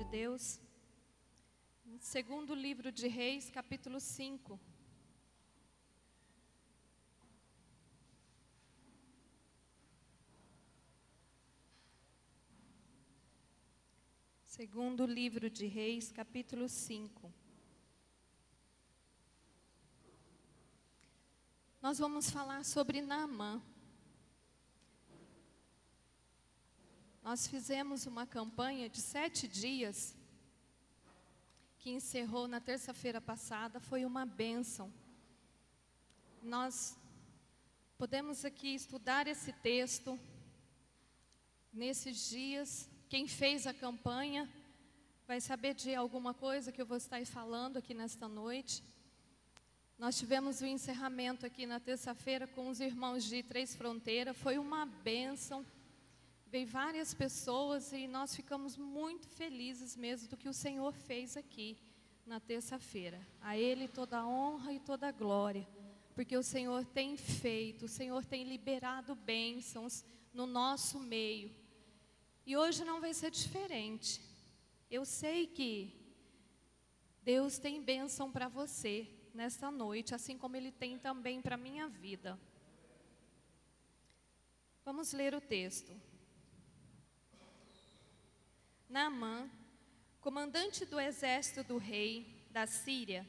Deus. Segundo livro de Reis, capítulo 5. Segundo livro de Reis, capítulo 5. Nós vamos falar sobre Naamã. Nós fizemos uma campanha de 7 dias, que encerrou na terça-feira passada, foi uma bênção. Nós podemos aqui estudar esse texto nesses dias. Quem fez a campanha vai saber de alguma coisa que eu vou estar falando aqui nesta noite. Nós tivemos o encerramento aqui na terça-feira com os irmãos de Três Fronteiras, foi uma bênção. Veio várias pessoas e nós ficamos muito felizes mesmo do que o Senhor fez aqui na terça-feira. A Ele toda a honra e toda a glória, porque o Senhor tem feito, o Senhor tem liberado bênçãos no nosso meio. E hoje não vai ser diferente. Eu sei que Deus tem bênção para você nesta noite, assim como Ele tem também para a minha vida. Vamos ler o texto. Naamã, comandante do exército do rei da Síria,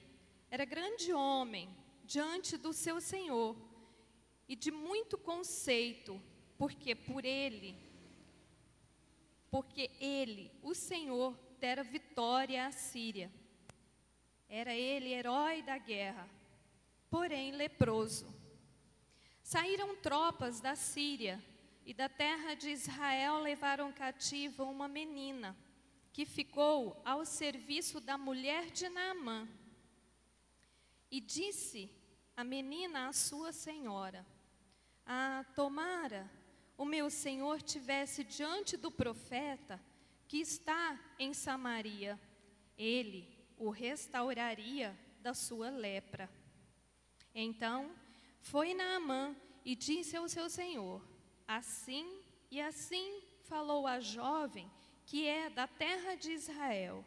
era grande homem diante do seu senhor e de muito conceito, porque ele, o Senhor, dera vitória à Síria. Era ele herói da guerra, porém leproso. Saíram tropas da Síria e da terra de Israel levaram cativa uma menina, que ficou ao serviço da mulher de Naamã. E disse a menina à sua senhora: tomara o meu senhor tivesse diante do profeta que está em Samaria, ele o restauraria da sua lepra. Então foi Naamã e disse ao seu senhor: assim e assim falou a jovem que é da terra de Israel.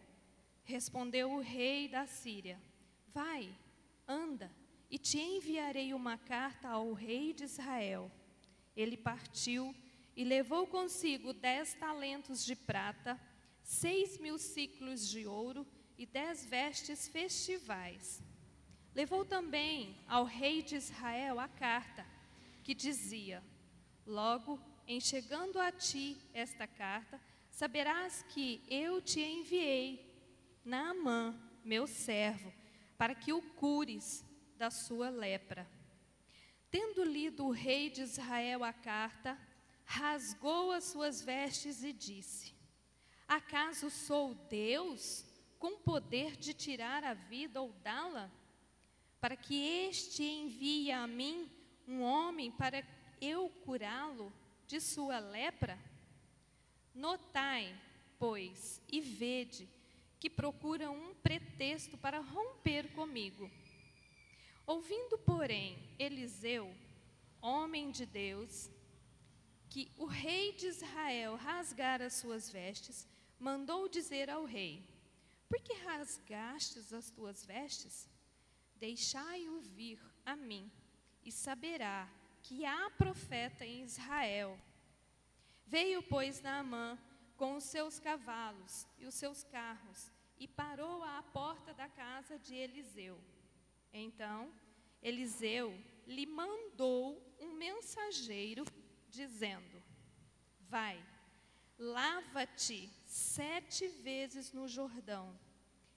Respondeu o rei da Síria: vai, anda, e te enviarei uma carta ao rei de Israel. Ele partiu e levou consigo 10 talentos de prata, 6.000 siclos de ouro e 10 vestes festivais. Levou também ao rei de Israel a carta, que dizia: logo em chegando a ti esta carta, saberás que eu te enviei Naamã, meu servo, para que o cures da sua lepra. Tendo lido o rei de Israel a carta, rasgou as suas vestes e disse: acaso sou Deus, com poder de tirar a vida ou dá-la? Para que este envie a mim um homem para eu curá-lo de sua lepra? Notai, pois, e vede, que procura um pretexto para romper comigo. Ouvindo, porém, Eliseu, homem de Deus, que o rei de Israel rasgara as suas vestes, mandou dizer ao rei: por que rasgastes as tuas vestes? Deixai-o vir a mim, e saberá que há profeta em Israel. Veio, pois, Naamã com os seus cavalos e os seus carros, e parou à porta da casa de Eliseu. Então Eliseu lhe mandou um mensageiro, dizendo: vai, lava-te 7 vezes no Jordão,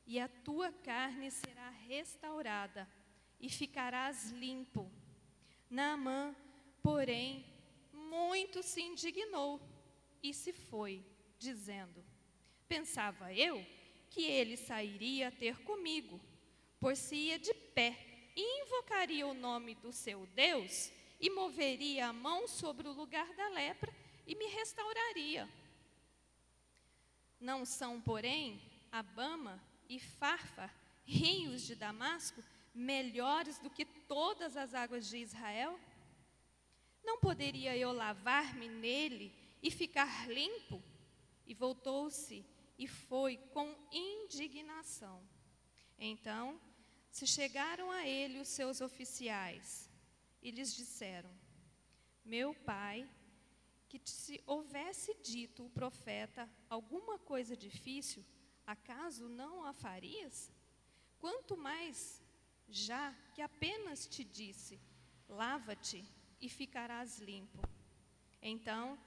e a tua carne será restaurada, e ficarás limpo. Naamã, porém, muito se indignou e se foi, dizendo: pensava eu que ele sairia ter comigo, por-se-ia de pé, e invocaria o nome do seu Deus, e moveria a mão sobre o lugar da lepra, e me restauraria. Não são, porém, Abama e Farfa, rios de Damasco, melhores do que todas as águas de Israel? Não poderia eu lavar-me nele e ficar limpo? E voltou-se e foi com indignação. Então se chegaram a ele os seus oficiais e lhes disseram: meu pai, que se houvesse dito o profeta alguma coisa difícil, acaso não a farias? Quanto mais, já que apenas te disse: lava-te e ficarás limpo. Então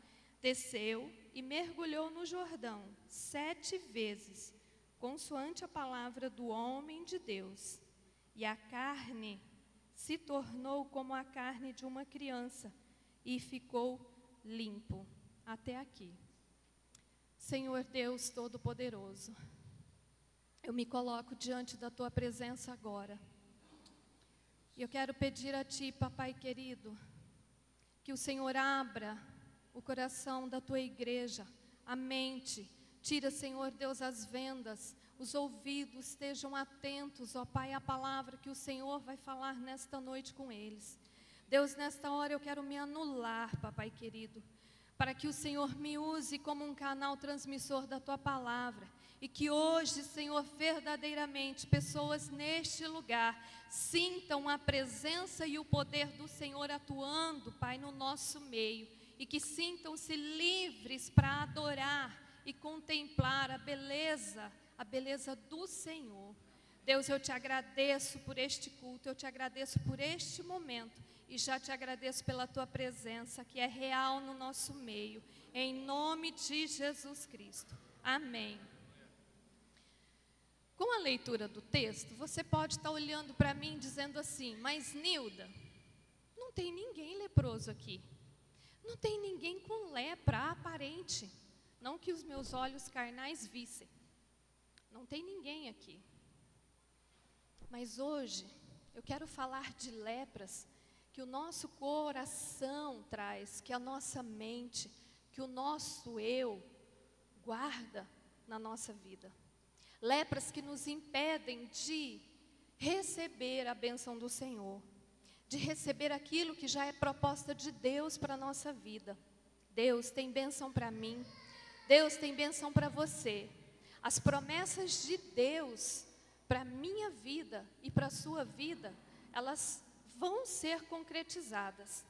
desceu e mergulhou no Jordão 7 vezes, consoante a palavra do homem de Deus. E a carne se tornou como a carne de uma criança, e ficou limpo. Até aqui. Senhor Deus Todo-Poderoso, eu me coloco diante da Tua presença agora. E eu quero pedir a Ti, Papai querido, que o Senhor abra o coração da Tua igreja, a mente. Tira, Senhor Deus, as vendas, os ouvidos estejam atentos, ó Pai, à palavra que o Senhor vai falar nesta noite com eles. Deus, nesta hora eu quero me anular, Papai querido, para que o Senhor me use como um canal transmissor da Tua palavra. E que hoje, Senhor, verdadeiramente, pessoas neste lugar sintam a presença e o poder do Senhor atuando, Pai, no nosso meio. E que sintam-se livres para adorar e contemplar a beleza do Senhor. Deus, eu te agradeço por este culto, eu te agradeço por este momento. E já te agradeço pela Tua presença, que é real no nosso meio. Em nome de Jesus Cristo. Amém. Com a leitura do texto, você pode estar olhando para mim dizendo assim: mas Nilda, não tem ninguém leproso aqui. Não tem ninguém com lepra aparente. Não que os meus olhos carnais vissem. Não tem ninguém aqui. Mas hoje, eu quero falar de lepras que o nosso coração traz, que a nossa mente, que o nosso eu guarda na nossa vida. Lepras que nos impedem de receber a bênção do Senhor, de receber aquilo que já é proposta de Deus para a nossa vida. Deus tem bênção para mim, Deus tem bênção para você. As promessas de Deus para a minha vida e para a sua vida, elas vão ser concretizadas.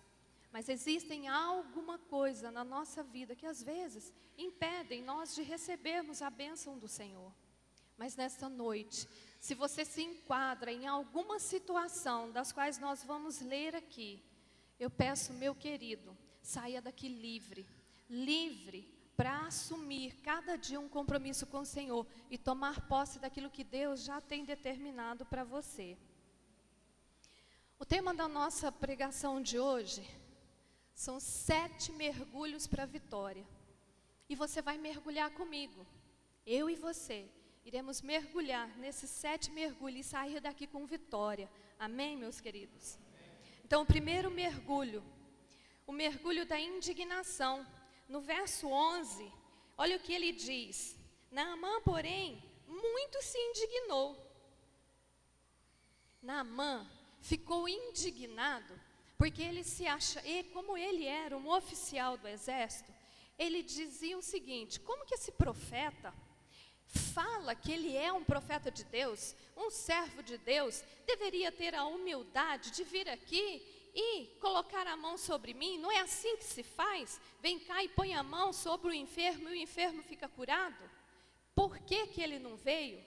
Mas existem alguma coisa na nossa vida que às vezes impedem nós de recebermos a bênção do Senhor. Mas nesta noite, se você se enquadra em alguma situação das quais nós vamos ler aqui, eu peço, meu querido, saia daqui livre para assumir cada dia um compromisso com o Senhor e tomar posse daquilo que Deus já tem determinado para você. O tema da nossa pregação de hoje são 7 mergulhos para a vitória. E você vai mergulhar comigo, eu e você. Iremos mergulhar nesses 7 mergulhos e sair daqui com vitória. Amém, meus queridos? Então, o primeiro mergulho, o mergulho da indignação. No verso 11, olha o que ele diz. Naamã, porém, muito se indignou. Naamã ficou indignado, porque ele se acha, como ele era um oficial do exército, ele dizia o seguinte: como que esse profeta fala que ele é um profeta de Deus, um servo de Deus, deveria ter a humildade de vir aqui e colocar a mão sobre mim? Não é assim que se faz? Vem cá e põe a mão sobre o enfermo e o enfermo fica curado? Por que que ele não veio?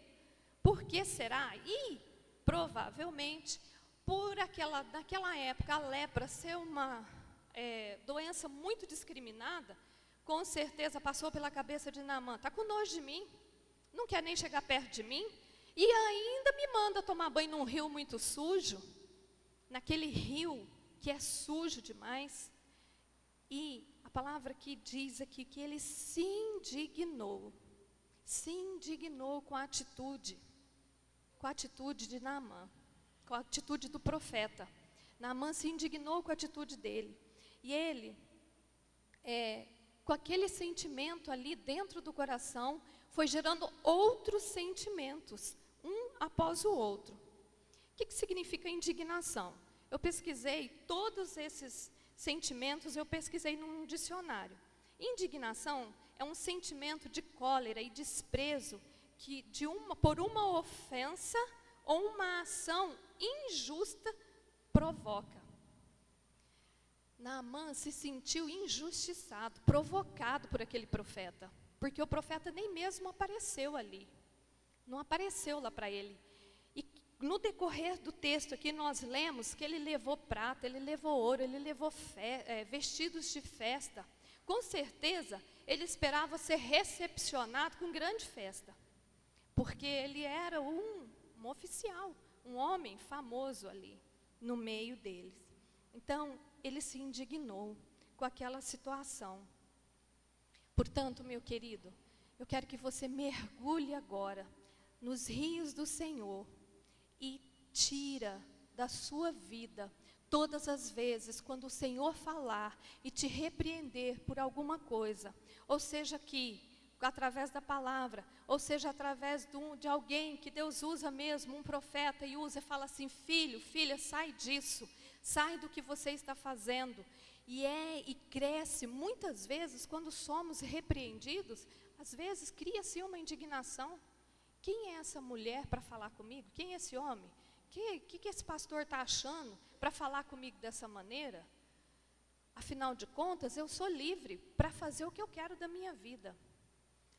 Por que será? E provavelmente, naquela época, a lepra ser uma doença muito discriminada, com certeza passou pela cabeça de Naamã: está com nojo de mim, não quer nem chegar perto de mim, e ainda me manda tomar banho num rio muito sujo, naquele rio que é sujo demais. E a palavra que diz aqui que ele se indignou com a atitude de Naamã, com a atitude do profeta. Naamã se indignou com a atitude dele, e ele, com aquele sentimento ali dentro do coração, foi gerando outros sentimentos, um após o outro. O que significa indignação? Eu pesquisei todos esses sentimentos, eu pesquisei num dicionário. Indignação é um sentimento de cólera e desprezo que por uma ofensa ou uma ação injusta provoca. Naamã se sentiu injustiçado, provocado por aquele profeta, porque o profeta nem mesmo apareceu ali, não apareceu lá para ele. E no decorrer do texto aqui nós lemos que ele levou prata, ele levou ouro, ele levou vestidos de festa. Com certeza ele esperava ser recepcionado com grande festa, porque ele era um oficial, um homem famoso ali no meio deles. Então ele se indignou com aquela situação. Portanto, meu querido, eu quero que você mergulhe agora nos rios do Senhor e tira da sua vida todas as vezes quando o Senhor falar e te repreender por alguma coisa, ou seja aqui, através da palavra, ou seja através de alguém que Deus usa mesmo, um profeta, e usa e fala assim: filho, filha, sai disso, sai do que você está fazendo. E cresce muitas vezes quando somos repreendidos, às vezes cria-se uma indignação. Quem é essa mulher para falar comigo? Quem é esse homem? Que esse pastor está achando para falar comigo dessa maneira? Afinal de contas, eu sou livre para fazer o que eu quero da minha vida.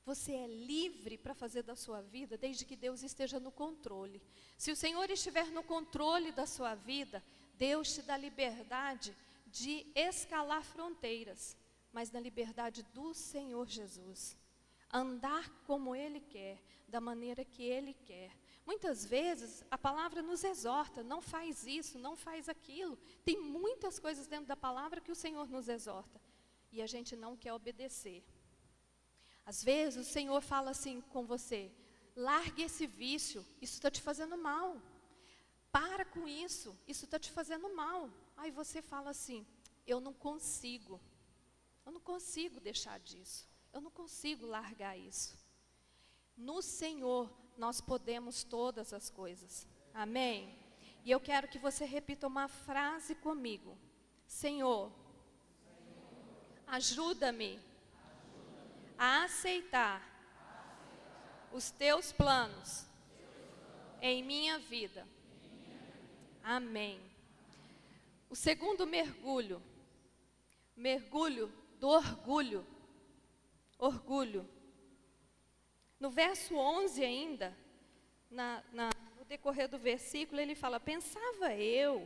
Você é livre para fazer da sua vida, desde que Deus esteja no controle. Se o Senhor estiver no controle da sua vida, Deus te dá liberdade de escalar fronteiras, mas na liberdade do Senhor Jesus. Andar como Ele quer, da maneira que Ele quer. Muitas vezes a palavra nos exorta: não faz isso, não faz aquilo. Tem muitas coisas dentro da palavra que o Senhor nos exorta, e a gente não quer obedecer. Às vezes o Senhor fala assim com você: largue esse vício, isso está te fazendo mal. Para com isso, isso está te fazendo mal. Aí você fala assim: eu não consigo deixar disso, eu não consigo largar isso. No Senhor nós podemos todas as coisas, amém? E eu quero que você repita uma frase comigo: Senhor, ajuda-me a aceitar os teus planos em minha vida. Amém. O segundo mergulho do orgulho. No verso 11 ainda, no decorrer do versículo, ele fala: pensava eu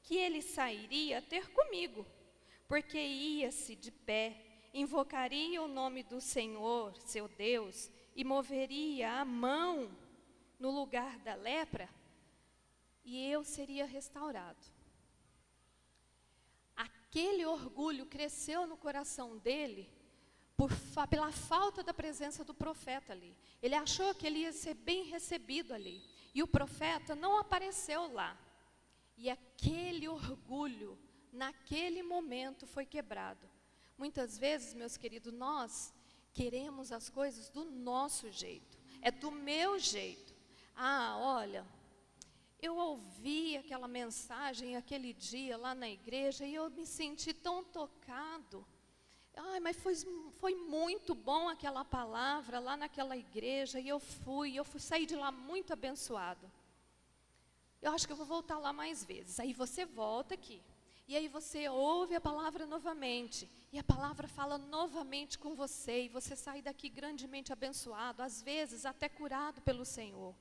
que ele sairia ter comigo, porque ia-se de pé, invocaria o nome do Senhor, seu Deus, e moveria a mão no lugar da lepra, e eu seria restaurado. Aquele orgulho cresceu no coração dele pela falta da presença do profeta ali. Ele achou que ele ia ser bem recebido ali, e o profeta não apareceu lá. E aquele orgulho, naquele momento, foi quebrado. Muitas vezes, meus queridos, nós queremos as coisas do nosso jeito, é do meu jeito. Olha, eu ouvi aquela mensagem aquele dia lá na igreja e eu me senti tão tocado. Mas foi muito bom aquela palavra lá naquela igreja, e eu saí de lá muito abençoado. Eu acho que eu vou voltar lá mais vezes. Aí você volta aqui, e aí você ouve a palavra novamente, e a palavra fala novamente com você, e você sai daqui grandemente abençoado, às vezes até curado pelo Senhor.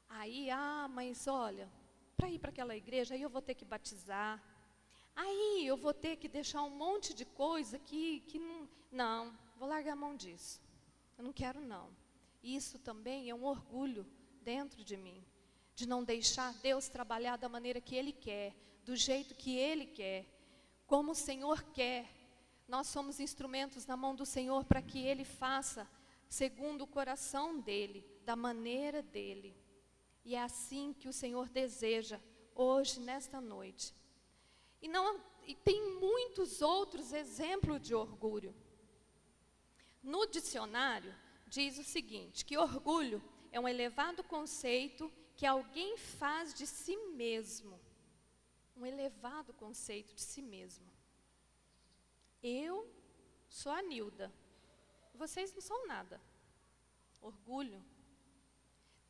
Aí, mas olha, para ir para aquela igreja, aí eu vou ter que batizar, aí eu vou ter que deixar um monte de coisa que não, vou largar a mão disso, eu não quero não. Isso também é um orgulho dentro de mim, de não deixar Deus trabalhar da maneira que Ele quer, do jeito que Ele quer, como o Senhor quer. Nós somos instrumentos na mão do Senhor para que Ele faça segundo o coração dEle, da maneira dEle. E é assim que o Senhor deseja hoje, nesta noite. E tem muitos outros exemplos de orgulho. No dicionário, diz o seguinte, que orgulho é um elevado conceito que alguém faz de si mesmo. Um elevado conceito de si mesmo. Eu sou a Nilda. vocês não são nada. Orgulho.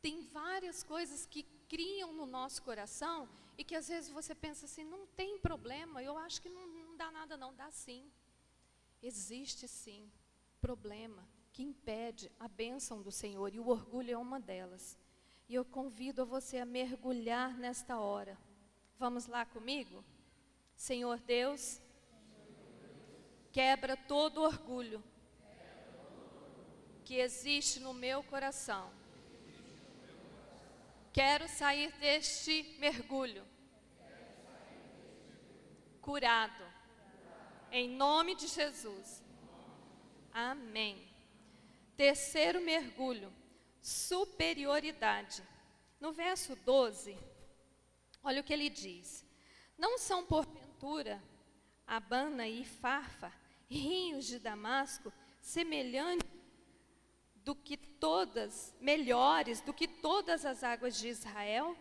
Tem várias coisas que criam no nosso coração e que às vezes você pensa assim, não tem problema, eu acho que não dá nada não, dá sim. Existe sim problema que impede a bênção do Senhor e o orgulho é uma delas. E eu convido a você a mergulhar nesta hora. Vamos lá comigo? Senhor Deus, quebra todo orgulho que existe no meu coração. Quero sair deste mergulho curado, em nome de Jesus. Amém. Terceiro mergulho, superioridade. No verso 12, olha o que ele diz. Não são porventura Abana e Farfa, rios de Damasco, semelhantes melhores do que todas as águas de Israel?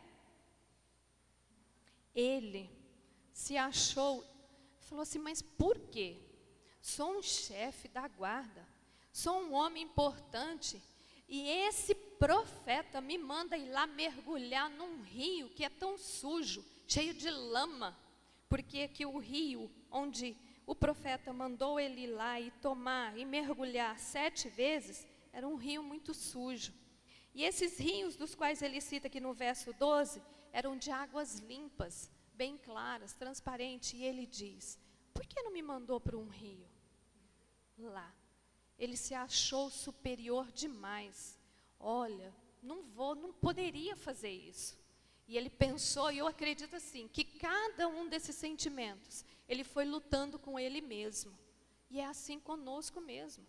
Ele se achou, falou assim, mas por quê? Sou um chefe da guarda, sou um homem importante, e esse profeta me manda ir lá mergulhar num rio que é tão sujo, cheio de lama, porque que o rio onde o profeta mandou ele ir lá e tomar e mergulhar 7 vezes, era um rio muito sujo. E esses rios dos quais ele cita aqui no verso 12, eram de águas limpas, bem claras, transparentes. E ele diz, por que não me mandou para um rio? Lá. Ele se achou superior demais. Olha, não poderia fazer isso. E ele pensou, e eu acredito assim, que cada um desses sentimentos, ele foi lutando com ele mesmo. E é assim conosco mesmo.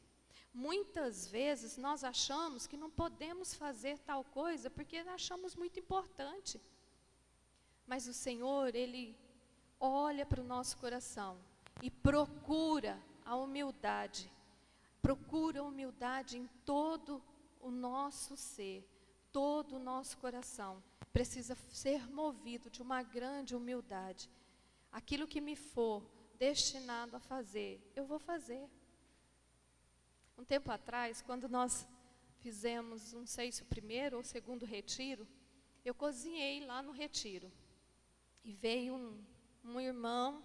Muitas vezes nós achamos que não podemos fazer tal coisa porque achamos muito importante. Mas o Senhor, Ele olha para o nosso coração e procura a humildade. Procura a humildade em todo o nosso ser, todo o nosso coração. Precisa ser movido de uma grande humildade. Aquilo que me for destinado a fazer, eu vou fazer. Um tempo atrás, quando nós fizemos, não sei se o primeiro ou o segundo retiro, eu cozinhei lá no retiro. E veio um irmão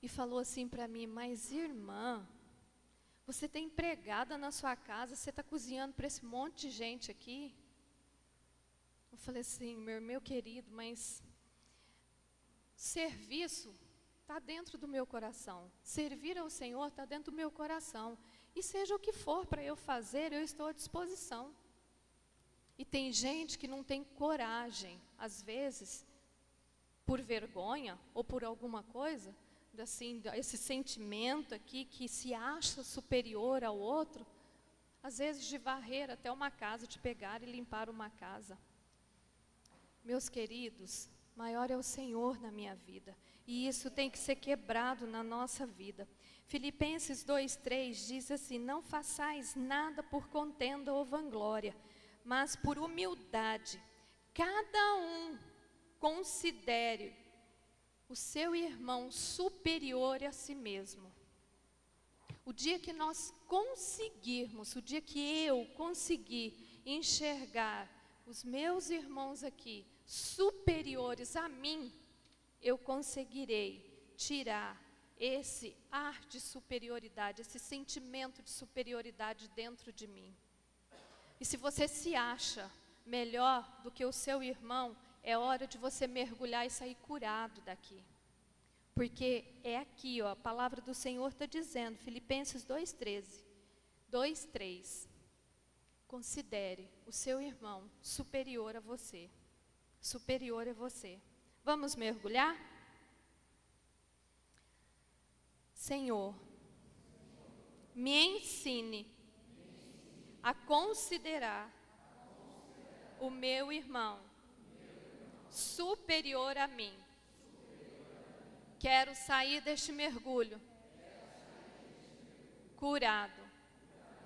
e falou assim para mim, mas irmã, você tem empregada na sua casa, você está cozinhando para esse monte de gente aqui? Eu falei assim, meu querido, mas serviço está dentro do meu coração. Servir ao Senhor está dentro do meu coração. E seja o que for para eu fazer, eu estou à disposição. E tem gente que não tem coragem, às vezes, por vergonha ou por alguma coisa, assim, esse sentimento aqui que se acha superior ao outro, às vezes de varrer até uma casa, de pegar e limpar uma casa. Meus queridos, maior é o Senhor na minha vida, e isso tem que ser quebrado na nossa vida. Filipenses 2:3 diz assim, não façais nada por contenda ou vanglória, mas por humildade, cada um considere o seu irmão superior a si mesmo. O dia que nós conseguirmos, o dia que eu conseguir enxergar os meus irmãos aqui superiores a mim, eu conseguirei tirar esse ar de superioridade, esse sentimento de superioridade dentro de mim. E se você se acha melhor do que o seu irmão, é hora de você mergulhar e sair curado daqui. Porque é aqui, ó, a palavra do Senhor está dizendo, Filipenses 2:3. Considere o seu irmão superior a você. Superior a você. Vamos mergulhar? Senhor, me ensine a considerar o meu irmão superior a mim. Quero sair deste mergulho curado,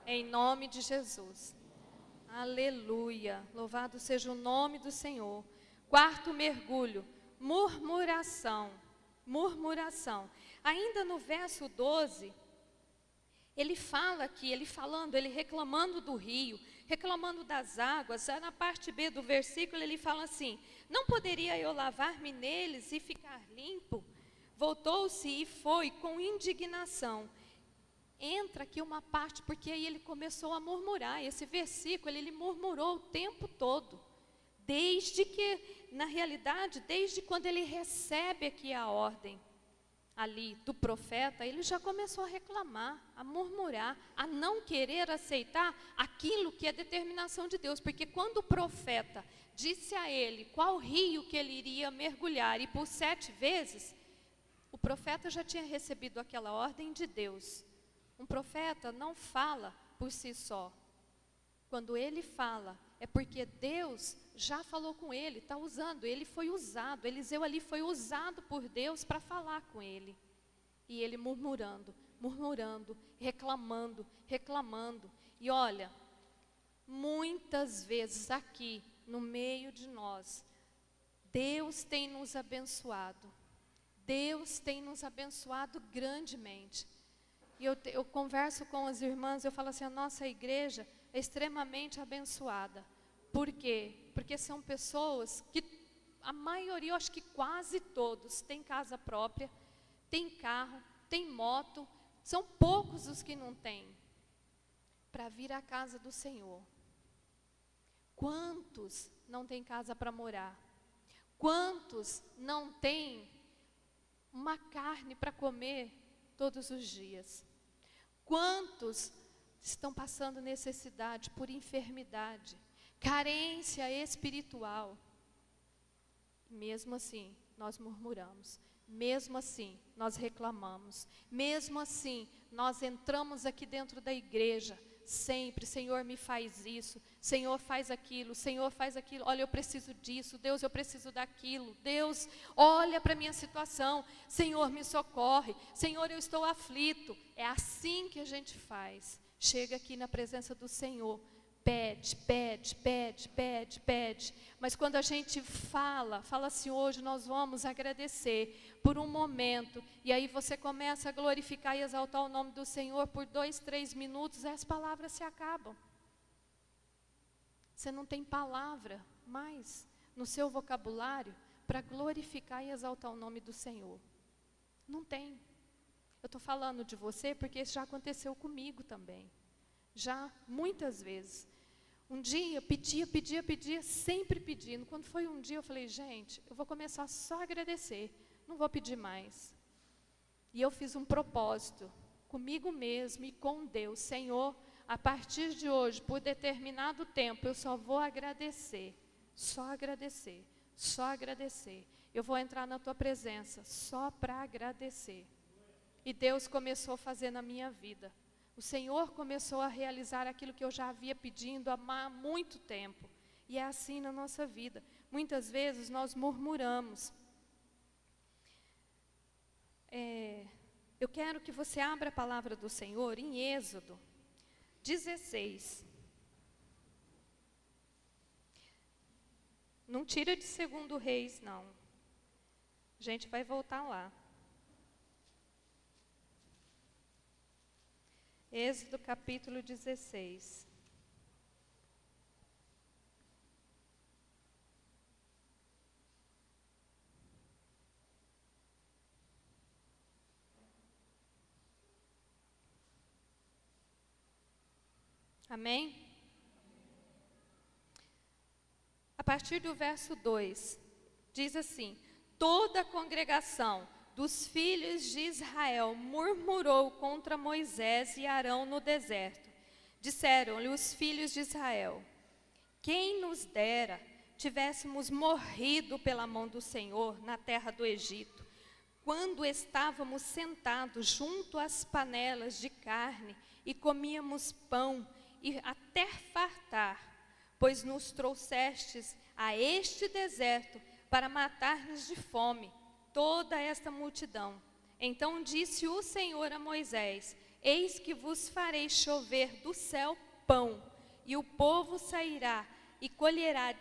em nome de Jesus. Aleluia, louvado seja o nome do Senhor. Quarto mergulho, murmuração. Murmuração. Ainda no verso 12, Ele fala aqui, ele reclamando do rio, reclamando das águas. Na parte B do versículo ele fala assim: não poderia eu lavar-me neles e ficar limpo? Voltou-se e foi com indignação. Entra aqui uma parte, porque aí ele começou a murmurar. Esse versículo, ele murmurou o tempo todo. Desde que, na realidade, desde quando ele recebe aqui a ordem ali do profeta, ele já começou a reclamar, a murmurar, a não querer aceitar aquilo que é determinação de Deus. Porque quando o profeta disse a ele qual rio que ele iria mergulhar e por 7 vezes, o profeta já tinha recebido aquela ordem de Deus. Um profeta não fala por si só. Quando ele fala, é porque Deus já falou com ele, está usando, ele foi usado, Eliseu ali foi usado por Deus para falar com ele. E ele murmurando, murmurando, reclamando, reclamando. E olha, muitas vezes aqui, no meio de nós, Deus tem nos abençoado. Deus tem nos abençoado grandemente. E eu converso com as irmãs, eu falo assim, a nossa igreja é extremamente abençoada. Por quê? Porque são pessoas que, a maioria, eu acho que quase todos, tem casa própria, tem carro, tem moto. São poucos os que não têm, para vir à casa do Senhor. Quantos não têm casa para morar? Quantos não têm uma carne para comer todos os dias? Quantos estão passando necessidade por enfermidade, carência espiritual? Mesmo assim, nós murmuramos. Mesmo assim, nós reclamamos. Mesmo assim, nós entramos aqui dentro da igreja sempre: Senhor, me faz isso, Senhor, faz aquilo, Senhor, faz aquilo. Olha, eu preciso disso, Deus, eu preciso daquilo. Deus, olha para a minha situação, Senhor, me socorre, Senhor, eu estou aflito. É assim que a gente faz. Chega aqui na presença do Senhor, pede, pede, pede, pede, pede. Mas quando a gente fala assim: hoje nós vamos agradecer por um momento, e aí você começa a glorificar e exaltar o nome do Senhor por 2, 3 minutos, as palavras se acabam. Você não tem palavra mais no seu vocabulário para glorificar e exaltar o nome do Senhor. Não tem. Eu estou falando de você porque isso já aconteceu comigo também. Já, muitas vezes. Um dia, pedia, sempre pedindo. Quando foi um dia, eu falei: gente, eu vou começar só a agradecer, não vou pedir mais. E eu fiz um propósito comigo mesmo e com Deus: Senhor, a partir de hoje, por determinado tempo, eu só vou agradecer, só agradecer, só agradecer. Eu vou entrar na tua presença só para agradecer. E Deus começou a fazer na minha vida. O Senhor começou a realizar aquilo que eu já havia pedindo há muito tempo. E é assim na nossa vida. Muitas vezes nós murmuramos. Eu quero que você abra a palavra do Senhor em Êxodo 16. Não tira de 2 Reis, não. A gente vai voltar lá. Êxodo capítulo 16. Amém? A partir do verso 2, diz assim: toda a congregação dos filhos de Israel murmurou contra Moisés e Arão no deserto. Disseram-lhe os filhos de Israel: quem nos dera tivéssemos morrido pela mão do Senhor na terra do Egito, quando estávamos sentados junto às panelas de carne e comíamos pão e até fartar, pois nos trouxestes a este deserto para matar-nos de fome toda esta multidão. Então disse o Senhor a Moisés: eis que vos farei chover do céu pão, e o povo sairá e colherá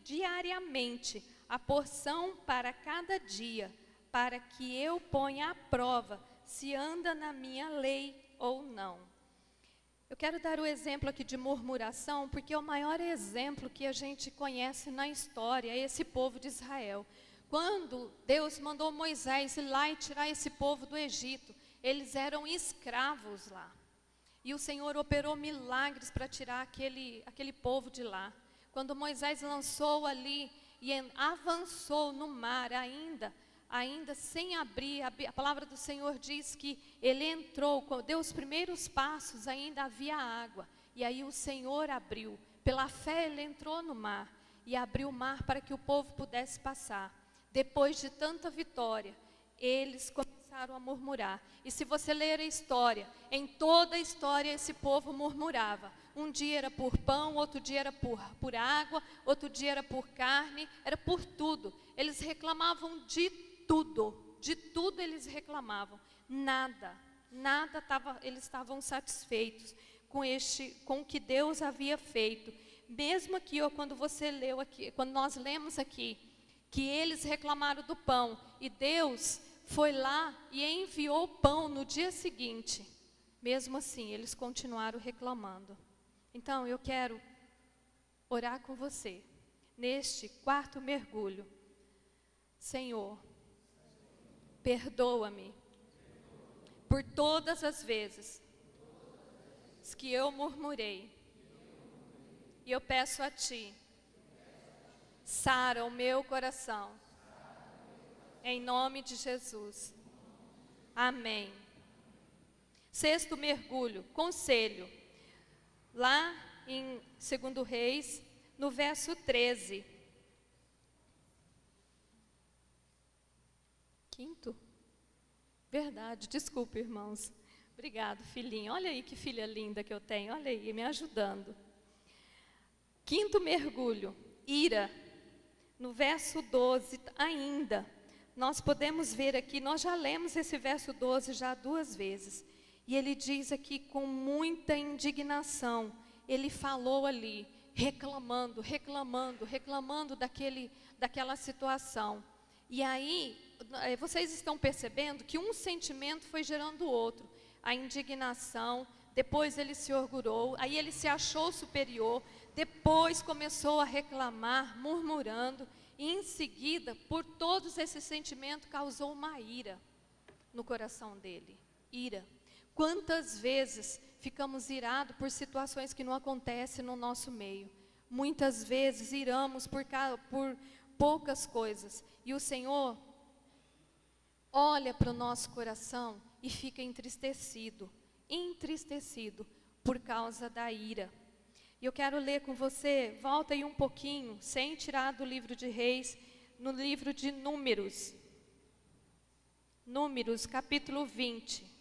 diariamente a porção para cada dia, para que eu ponha à prova se anda na minha lei ou não. Eu quero dar o exemplo aqui de murmuração, porque é o maior exemplo que a gente conhece na história, é esse povo de Israel. Quando Deus mandou Moisés ir lá e tirar esse povo do Egito, eles eram escravos lá. E o Senhor operou milagres para tirar aquele povo de lá. Quando Moisés lançou ali e avançou no mar ainda sem abrir, a palavra do Senhor diz que ele entrou, deu os primeiros passos, ainda havia água. E aí o Senhor abriu, pela fé ele entrou no mar e abriu o mar para que o povo pudesse passar. Depois de tanta vitória, eles começaram a murmurar. E se você ler a história, em toda a história esse povo murmurava. Um dia era por pão, outro dia era por água, outro dia era por carne, era por tudo. Eles reclamavam de tudo eles reclamavam. Nada eles estavam satisfeitos com o que Deus havia feito. Mesmo aqui, quando você leu aqui, quando nós lemos aqui, que eles reclamaram do pão, e Deus foi lá e enviou o pão no dia seguinte. Mesmo assim, eles continuaram reclamando. Então, eu quero orar com você, neste quarto mergulho. Senhor, perdoa-me por todas as vezes que eu murmurei. E eu peço a Ti, sara o meu coração, em nome de Jesus. Amém. Sexto mergulho, conselho. Lá em 2 Reis, no verso 13. Quinto? Verdade, desculpe, irmãos. Obrigado, filhinho. Olha aí que filha linda que eu tenho. Olha aí, me ajudando. Quinto mergulho, ira. No verso 12 ainda, nós podemos ver aqui, nós já lemos esse verso 12 já 2 vezes. E ele diz aqui com muita indignação, ele falou ali, reclamando daquela situação. E aí, vocês estão percebendo que um sentimento foi gerando o outro. A indignação, depois ele se orgulhou, aí ele se achou superior, depois começou a reclamar, murmurando, e em seguida, por todos esses sentimentos, causou uma ira no coração dele. Ira. Quantas vezes ficamos irados por situações que não acontecem no nosso meio? Muitas vezes iramos por poucas coisas. E o Senhor olha para o nosso coração e fica entristecido por causa da ira. E eu quero ler com você, volta aí um pouquinho, sem tirar do livro de Reis, no livro de Números. Números, capítulo 20.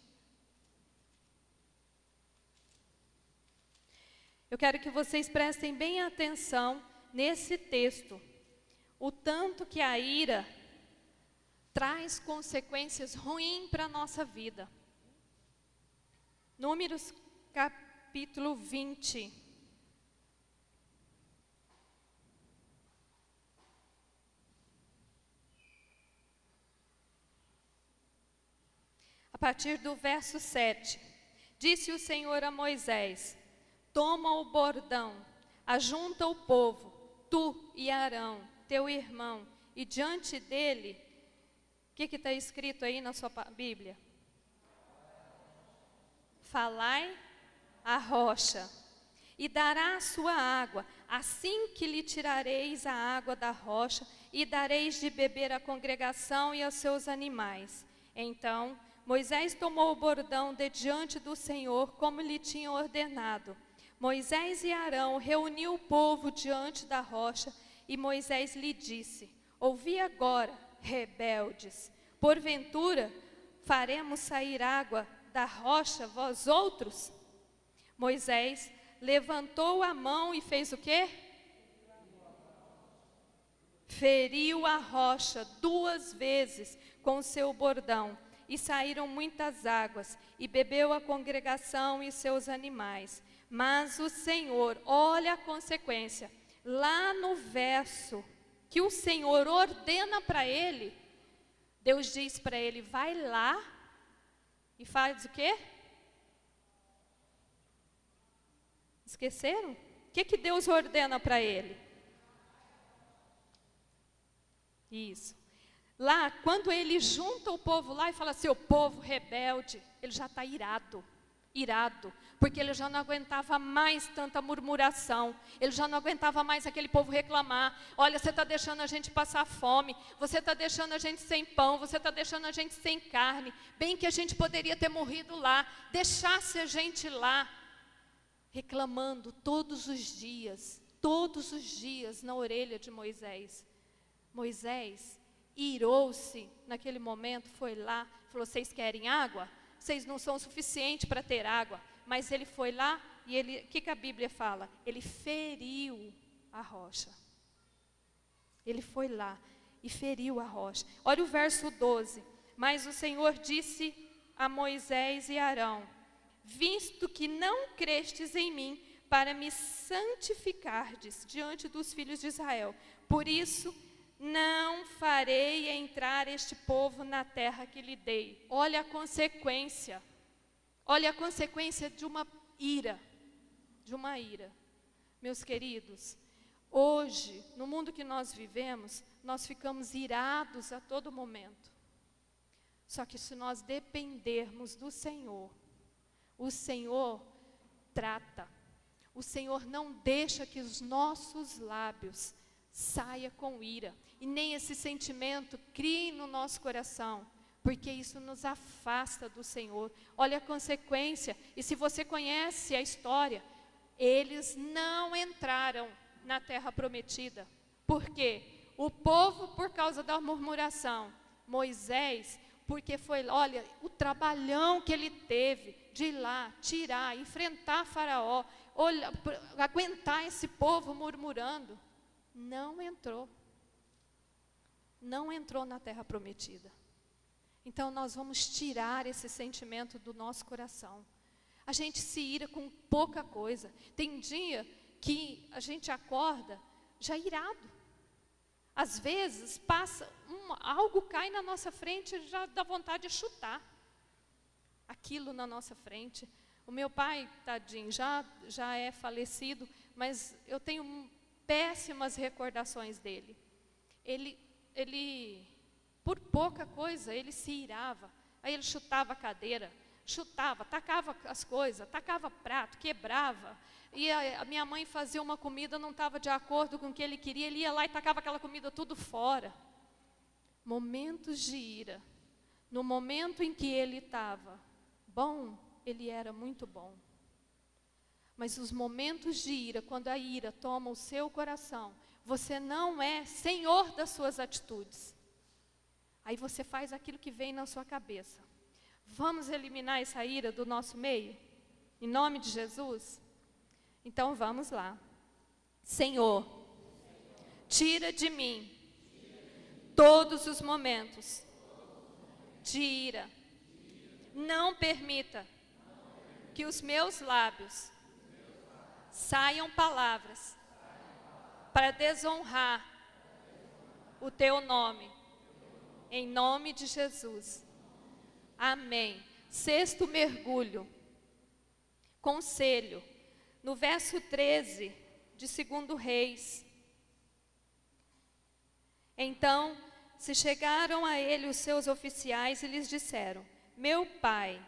Eu quero que vocês prestem bem atenção nesse texto. O tanto que a ira traz consequências ruins para a nossa vida. Números, capítulo 20. A partir do verso 7, disse o Senhor a Moisés: toma o bordão, ajunta o povo, tu e Arão, teu irmão, e diante dele, o que está escrito aí na sua Bíblia? Falai a rocha, e dará a sua água, assim que lhe tirareis a água da rocha, e dareis de beber à congregação e aos seus animais. Então Moisés tomou o bordão de diante do Senhor, como lhe tinha ordenado. Moisés e Arão reuniu o povo diante da rocha, e Moisés lhe disse: ouvi agora, rebeldes, porventura faremos sair água da rocha, vós outros? Moisés levantou a mão e fez o quê? Feriu a rocha 2 vezes com o seu bordão, e saíram muitas águas, e bebeu a congregação e seus animais. Mas o Senhor, olha a consequência, lá no verso que o Senhor ordena para ele, Deus diz para ele: vai lá e faz o quê? Esqueceram? O que Deus ordena para ele? Isso. Lá, quando ele junta o povo lá e fala assim, o povo rebelde, ele já está irado, porque ele já não aguentava mais tanta murmuração, ele já não aguentava mais aquele povo reclamar, olha, você está deixando a gente passar fome, você está deixando a gente sem pão, você está deixando a gente sem carne, bem que a gente poderia ter morrido lá, deixasse a gente lá, reclamando todos os dias na orelha de Moisés. Moisés irou-se naquele momento, foi lá, falou, vocês querem água? Vocês não são o suficiente para ter água. Mas ele foi lá e ele, o que a Bíblia fala? Ele feriu a rocha. Ele foi lá e feriu a rocha. Olha o verso 12. Mas o Senhor disse a Moisés e Arão, visto que não crestes em mim para me santificardes diante dos filhos de Israel, por isso não farei entrar este povo na terra que lhe dei. Olha a consequência de uma ira, Meus queridos, hoje, no mundo que nós vivemos, nós ficamos irados a todo momento. Só que se nós dependermos do Senhor, o Senhor trata, o Senhor não deixa que os nossos lábios saia com ira, e nem esse sentimento crie no nosso coração, porque isso nos afasta do Senhor. Olha a consequência, e se você conhece a história, eles não entraram na terra prometida. Por quê? O povo por causa da murmuração, Moisés, porque foi, olha, o trabalhão que ele teve de ir lá, tirar, enfrentar Faraó, olha, aguentar esse povo murmurando, não entrou na terra prometida. Então nós vamos tirar esse sentimento do nosso coração. A gente se ira com pouca coisa. Tem dia que a gente acorda já irado. Às vezes passa algo cai na nossa frente e já dá vontade de chutar aquilo na nossa frente. O meu pai, tadinho, já é falecido, mas eu tenho péssimas recordações dele. Ele, por pouca coisa, ele se irava. Aí ele chutava a cadeira, tacava as coisas, tacava prato, quebrava. E a minha mãe fazia uma comida, não estava de acordo com o que ele queria, ele ia lá e tacava aquela comida tudo fora. Momentos de ira. No momento em que ele estava bom, ele era muito bom. Mas os momentos de ira, quando a ira toma o seu coração, você não é senhor das suas atitudes. Aí você faz aquilo que vem na sua cabeça. Vamos eliminar essa ira do nosso meio? Em nome de Jesus? Então vamos lá. Senhor, tira de mim todos os momentos de ira. Não permita que os meus lábios saiam palavras para desonrar o teu nome, em nome de Jesus. Amém. Sexto mergulho, conselho, no verso 13 de 2 Reis. Então se chegaram a ele os seus oficiais e lhes disseram: meu pai,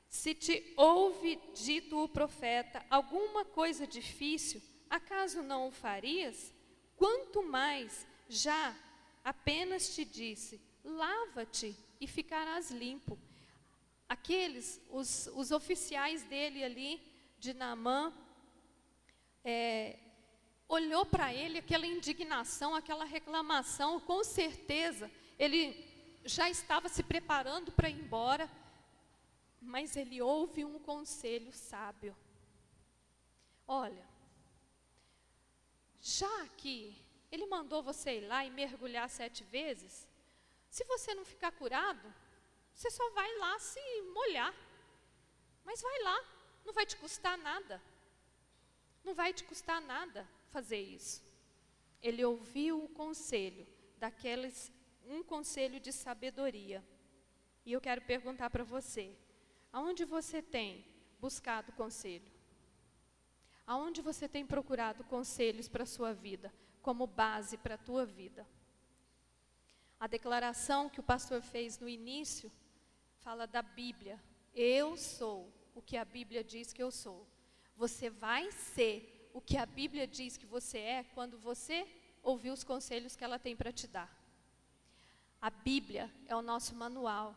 se te ouve dito o profeta alguma coisa difícil, acaso não o farias? Quanto mais, já apenas te disse, lava-te e ficarás limpo. Os oficiais dele ali, de Naamã, olhou para ele aquela indignação, aquela reclamação, com certeza, ele já estava se preparando para ir embora, mas ele ouve um conselho sábio. Olha, já que ele mandou você ir lá e mergulhar 7 vezes, se você não ficar curado, você só vai lá se molhar. Mas vai lá, não vai te custar nada. Não vai te custar nada fazer isso. Ele ouviu o conselho, um conselho de sabedoria. E eu quero perguntar para você, aonde você tem buscado conselho? Aonde você tem procurado conselhos para a sua vida, como base para a tua vida? A declaração que o pastor fez no início, fala da Bíblia. Eu sou o que a Bíblia diz que eu sou. Você vai ser o que a Bíblia diz que você é quando você ouvir os conselhos que ela tem para te dar. A Bíblia é o nosso manual.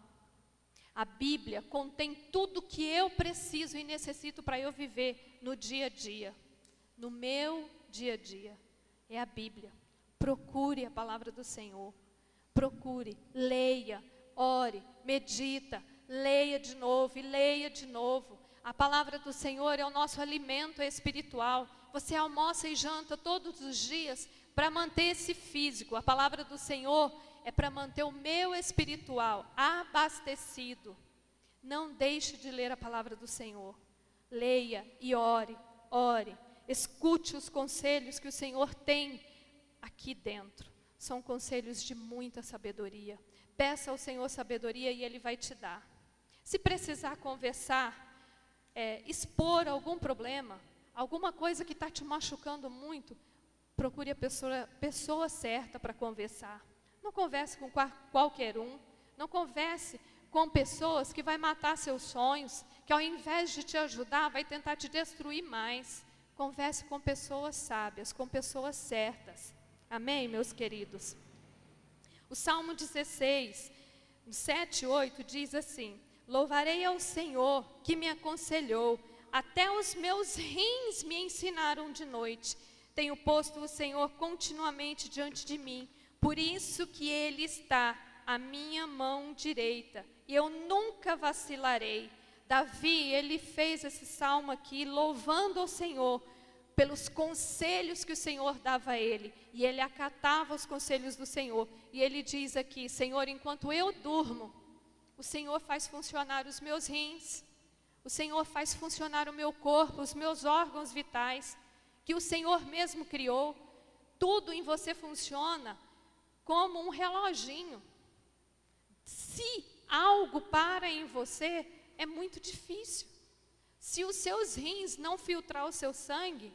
A Bíblia contém tudo que eu preciso e necessito para eu viver no dia a dia. No meu dia a dia. É a Bíblia. Procure a palavra do Senhor. Procure, leia, ore, medita, leia de novo e leia de novo. A palavra do Senhor é o nosso alimento espiritual. Você almoça e janta todos os dias para manter esse físico. A palavra do Senhor é para manter o meu espiritual abastecido. Não deixe de ler a palavra do Senhor. Leia e ore, ore. Escute os conselhos que o Senhor tem aqui dentro. São conselhos de muita sabedoria. Peça ao Senhor sabedoria e Ele vai te dar. Se precisar conversar, expor algum problema, alguma coisa que está te machucando muito, procure a pessoa certa para conversar. Não converse com qualquer um. Não converse com pessoas que vai matar seus sonhos, que ao invés de te ajudar, vai tentar te destruir mais. Converse com pessoas sábias, com pessoas certas. Amém, meus queridos? O Salmo 16, 7 e 8 diz assim: louvarei ao Senhor que me aconselhou, até os meus rins me ensinaram de noite. Tenho posto o Senhor continuamente diante de mim, por isso que Ele está à minha mão direita, e eu nunca vacilarei. Davi, ele fez esse salmo aqui, louvando ao Senhor, pelos conselhos que o Senhor dava a ele, e ele acatava os conselhos do Senhor, e ele diz aqui: Senhor, enquanto eu durmo, o Senhor faz funcionar os meus rins, o Senhor faz funcionar o meu corpo, os meus órgãos vitais, que o Senhor mesmo criou. Tudo em você funciona como um reloginho. Se algo para em você, é muito difícil. Se os seus rins não filtrar o seu sangue,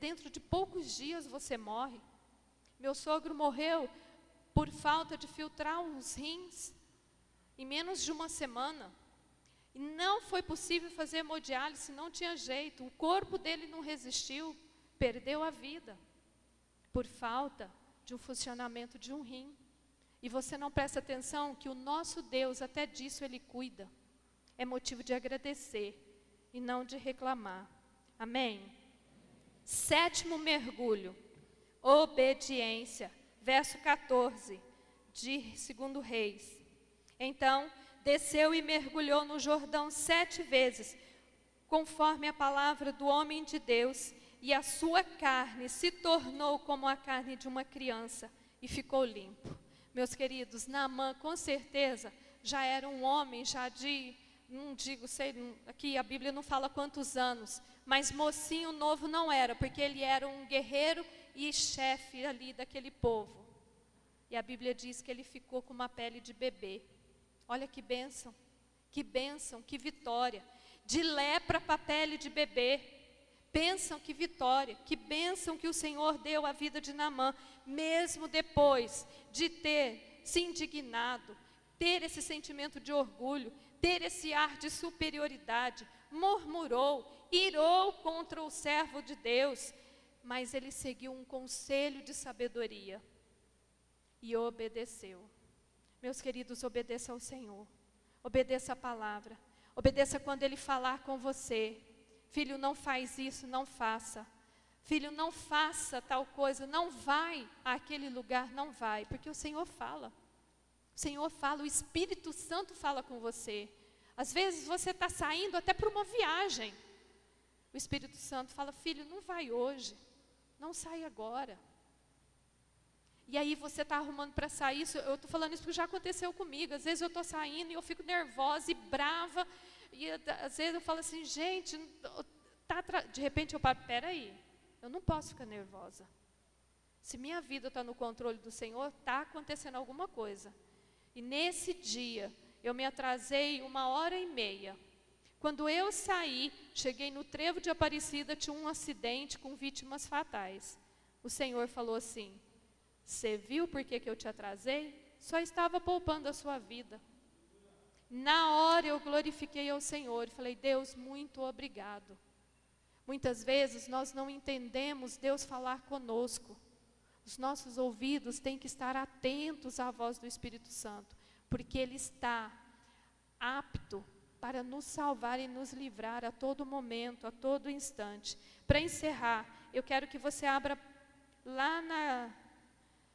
dentro de poucos dias você morre. Meu sogro morreu por falta de filtrar os rins em menos de uma semana. E não foi possível fazer hemodiálise, não tinha jeito. O corpo dele não resistiu, perdeu a vida por falta de um funcionamento de um rim. E você não presta atenção que o nosso Deus, até disso Ele cuida. É motivo de agradecer e não de reclamar. Amém? 7º mergulho, obediência, verso 14, de 2 Reis. Então, desceu e mergulhou no Jordão 7 vezes, conforme a palavra do homem de Deus, e a sua carne se tornou como a carne de uma criança, e ficou limpo. Meus queridos, Naamã, com certeza, já era um homem, já de... não digo, sei, aqui a Bíblia não fala quantos anos, mas mocinho novo não era, porque ele era um guerreiro e chefe ali daquele povo. E a Bíblia diz que ele ficou com uma pele de bebê. Olha que bênção, que vitória. De lepra para pele de bebê. Pensam que vitória, que bênção que o Senhor deu à vida de Naamã, mesmo depois de ter se indignado, ter esse sentimento de orgulho, ter esse ar de superioridade, murmurou, irou contra o servo de Deus, mas ele seguiu um conselho de sabedoria e obedeceu. Meus queridos, obedeça ao Senhor, obedeça a palavra, obedeça quando Ele falar com você. Filho, não faz isso, não faça. Filho, não faça tal coisa, não vai àquele lugar, não vai, porque o Senhor fala. O Senhor fala, o Espírito Santo fala com você. Às vezes você está saindo até para uma viagem. O Espírito Santo fala: filho, não vai hoje, não sai agora. E aí você está arrumando para sair. Eu estou falando isso porque já aconteceu comigo. Às vezes eu estou saindo e eu fico nervosa e brava. E às vezes eu falo assim: gente, de repente eu paro, peraí, eu não posso ficar nervosa. Se minha vida está no controle do Senhor, está acontecendo alguma coisa. E nesse dia, eu me atrasei 1h30. Quando eu saí, cheguei no trevo de Aparecida, tinha um acidente com vítimas fatais. O Senhor falou assim: você viu por que eu te atrasei? Só estava poupando a sua vida. Na hora eu glorifiquei ao Senhor e falei: Deus, muito obrigado. Muitas vezes nós não entendemos Deus falar conosco. Os nossos ouvidos têm que estar atentos à voz do Espírito Santo, porque Ele está apto para nos salvar e nos livrar a todo momento, a todo instante. Para encerrar, eu quero que você abra lá na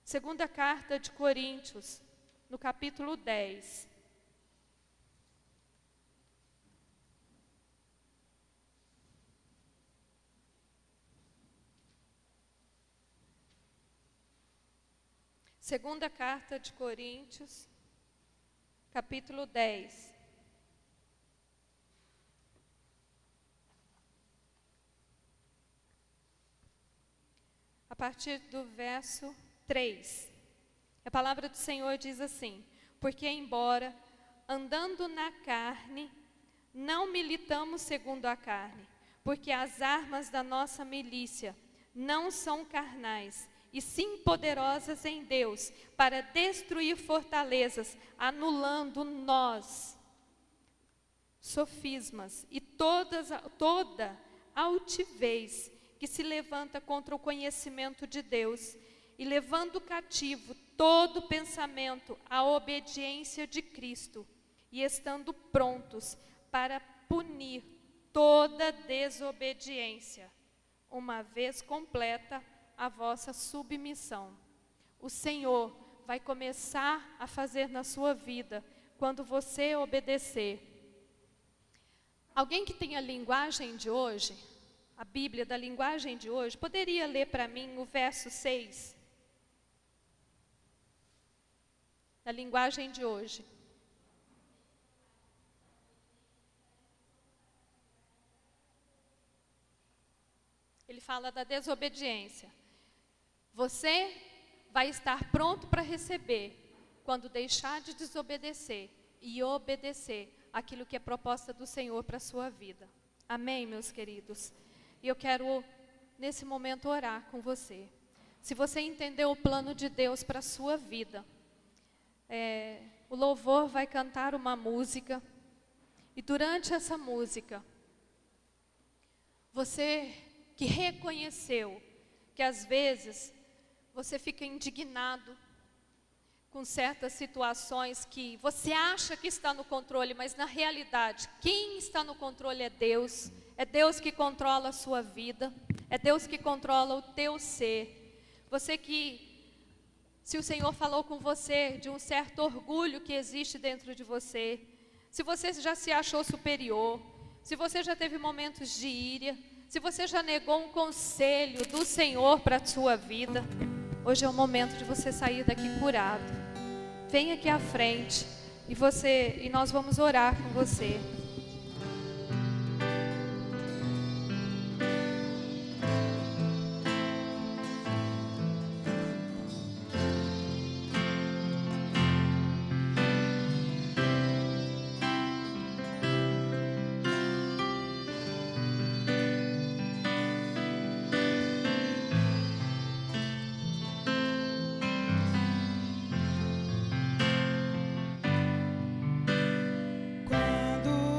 segunda carta de Coríntios, no capítulo 10. Segunda carta de Coríntios, capítulo 10. A partir do verso 3. A palavra do Senhor diz assim: porque embora andando na carne, não militamos segundo a carne, porque as armas da nossa milícia não são carnais, e sim poderosas em Deus, para destruir fortalezas, anulando nós, sofismas e toda altivez que se levanta contra o conhecimento de Deus, e levando cativo todo pensamento à obediência de Cristo, e estando prontos para punir toda desobediência, uma vez completa a vossa submissão. O Senhor vai começar a fazer na sua vida quando você obedecer. Alguém que tem a linguagem de hoje, a Bíblia da linguagem de hoje, poderia ler para mim o verso 6? Da linguagem de hoje. Ele fala da desobediência. Você vai estar pronto para receber quando deixar de desobedecer e obedecer aquilo que é proposta do Senhor para a sua vida. Amém, meus queridos? E eu quero, nesse momento, orar com você. Se você entendeu o plano de Deus para a sua vida, o louvor vai cantar uma música, e durante essa música, você que reconheceu que às vezes você fica indignado com certas situações que você acha que está no controle, mas na realidade, quem está no controle é Deus que controla a sua vida, é Deus que controla o teu ser. Você que, se o Senhor falou com você de um certo orgulho que existe dentro de você, se você já se achou superior, se você já teve momentos de ira, se você já negou um conselho do Senhor para a sua vida, hoje é o momento de você sair daqui curado. Vem aqui à frente e nós vamos orar com você. Quando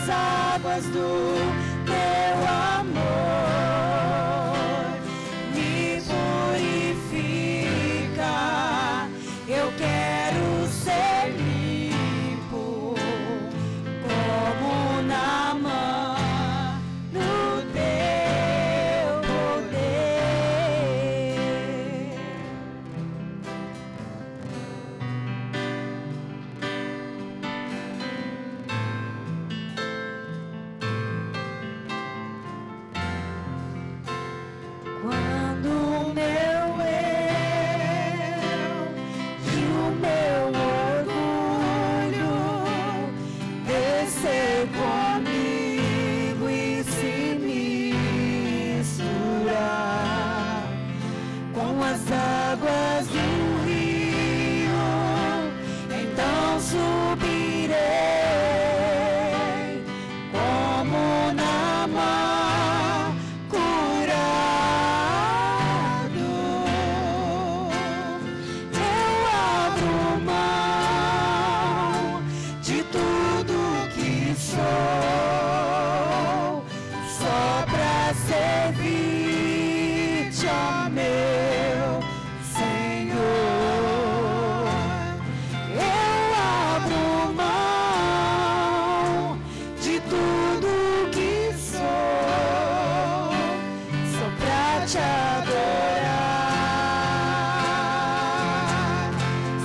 nas águas do teu amor, me purifica. Eu quero ser limpo como Naamã no teu poder. Quando o meu eu e o meu orgulho descer comigo e se misturar com as águas do rio, então subirei como Naamã curado. Eu abro mão de tudo que sou, só pra servir-te, ó meu Senhor. Eu abro mão de tudo que sou, só pra te adorar,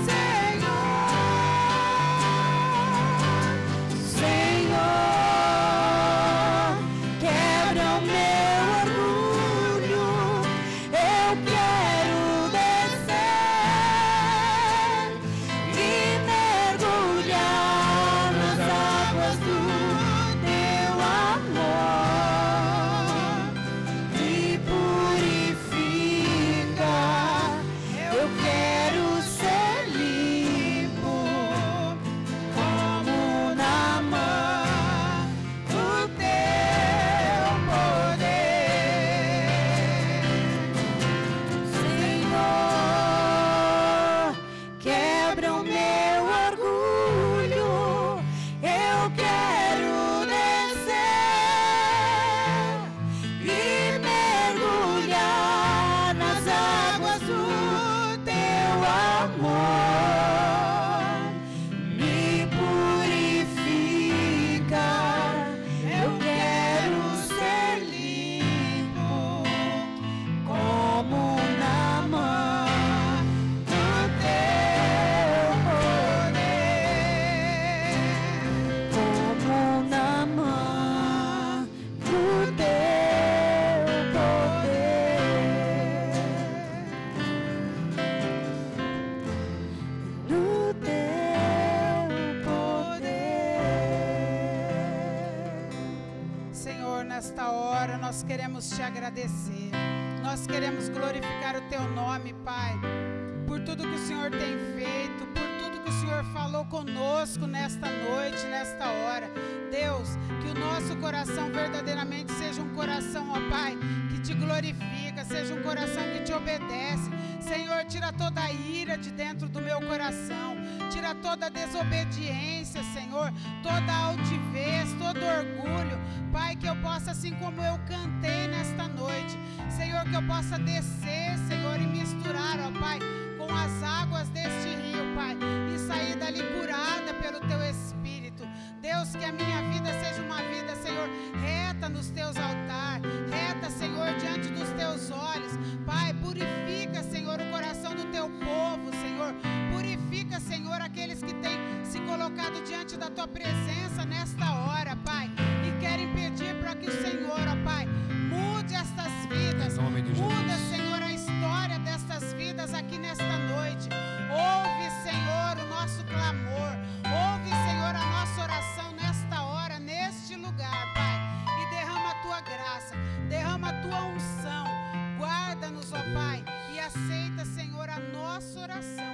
Senhor. Senhor, quebra o meu orgulho, eu quero descer e mergulhar nas águas do teu amor, me purifica. Eu quero ser limpo como Naamã no teu poder. Senhor, quebra o meu orgulho, eu quero descer e mergulhar nas águas do teu amor, me purifica. Eu quero ser limpo como Naamã no teu poder, como Naamã no teu poder, no teu poder. Senhor, nesta hora nós queremos te agradecer, nós queremos glorificar o teu nome, Pai, por tudo que o Senhor tem feito, por tudo que o Senhor falou conosco nesta noite, nesta hora. Deus, que o nosso coração verdadeiramente seja um coração, ó Pai, que te glorifica, seja um coração que te obedece. Senhor, tira toda a ira de dentro do meu coração, tira toda a desobediência, Senhor, toda a altivez, todo orgulho, Pai, que eu possa, assim como eu cantei nesta noite, Senhor, que eu possa descer, Senhor, e misturar, ó Pai, com as águas deste rio, Pai, e sair dali curada pelo Teu Espírito. Deus, que a minha vida seja uma vida, Senhor, reta nos Teus altares, reta, Senhor, diante dos Teus olhos. Pai, purifica, Senhor, o coração do Teu povo, Senhor. Purifica, Senhor, aqueles que têm se colocado diante da Tua presença nesta hora, Pai, e querem pedir para que o Senhor, ó Pai, mude estas vidas, muda, Senhor, a história destas vidas aqui nesta noite. Ouve, Senhor, o nosso clamor, ouve, Senhor, a nossa oração nesta hora, neste lugar, Pai, e derrama a Tua graça, derrama a Tua unção, guarda-nos, ó Pai, e aceita, Senhor, a nossa oração.